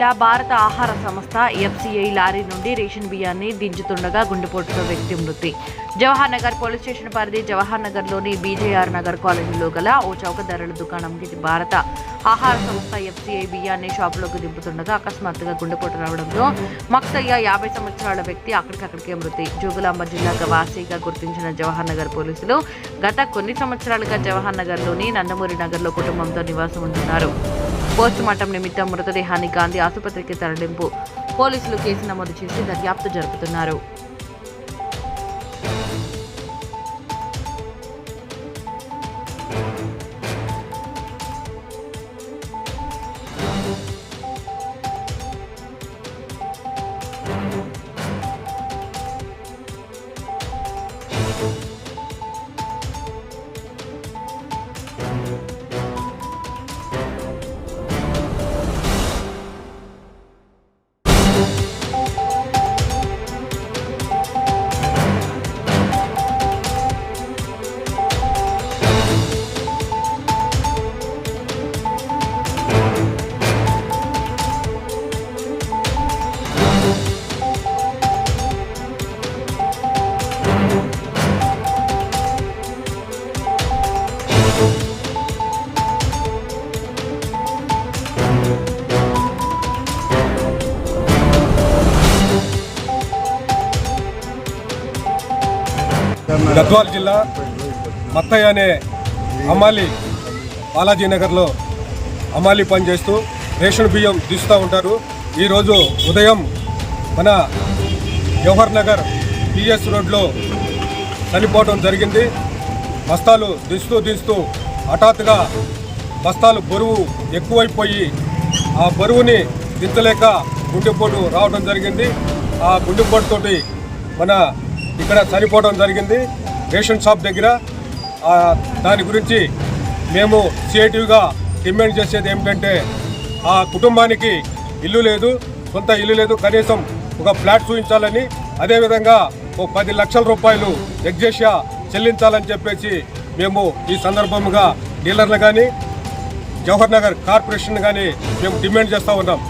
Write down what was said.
జిల్లా భారత ఆహార సంస్థ ఎఫ్సిఐ లారీ నుండి రేషన్ బియ్యాన్ని దించుతుండగా గుండెపోటుతో వ్యక్తి మృతి. జవహర్ నగర్ పోలీస్ స్టేషన్ పరిధి జవహర్ నగర్లోని బీజేఆర్ నగర్ కాలనీలో గల ఓ చౌకధరల దుకాణంకి భారత ఆహార సంస్థ ఎఫ్సిఐ బియ్యాన్ని షాపులోకి దింపుతుండగా అకస్మాత్తుగా గుండెపోటు రావడంతో మక్తయ్య 50 సంవత్సరాల వ్యక్తి అక్కడికక్కడికే మృతి. జోగులాంబ జిల్లా వాసిగా గుర్తించిన జవహర్ నగర్ పోలీసులు గత కొన్ని సంవత్సరాలుగా జవహర్ నగర్లోని నందమూరి నగర్లో కుటుంబంతో నివాసం ఉంటున్నారు. పోస్టుమార్టం నిమిత్తం మృతదేహాన్ని గాంధీ ఆసుపత్రికి తరలింపు. పోలీసులు కేసు నమోదు చేసి దర్యాప్తు జరుపుతున్నారు. గద్వాల జిల్లా మత్తయ్య అనే అమ్మాలి బాలాజీనగర్లో అమ్మాలి పనిచేస్తూ రేషన్ బియ్యం దిస్తూ ఉంటారు. ఈరోజు ఉదయం మన జవహర్ నగర్ పిఎస్ రోడ్లో చనిపోవడం జరిగింది. బస్తాలు దిస్తూ హఠాత్తుగా బస్తాలు బరువు ఎక్కువైపోయి ఆ బరువుని దించలేక గుండెపోటు రావడం జరిగింది. ఆ గుండెపోటుతోటి మన ఇక్కడ చనిపోవడం జరిగింది రేషన్ షాప్ దగ్గర. దాని గురించి మేము సిఐటిగా డిమాండ్ చేసేది ఏమిటంటే ఆ కుటుంబానికి ఇల్లు లేదు, సొంత ఇల్లు లేదు, కనీసం ఒక ఫ్లాట్ చూపించాలని, అదేవిధంగా ఒక 10 లక్షల రూపాయలు ఎగ్జేషియా చెల్లించాలని చెప్పేసి మేము ఈ సందర్భంగా డీలర్లు కానీ జవహర్ నగర్ కార్పొరేషన్ కానీ మేము డిమాండ్ చేస్తూ ఉన్నాం.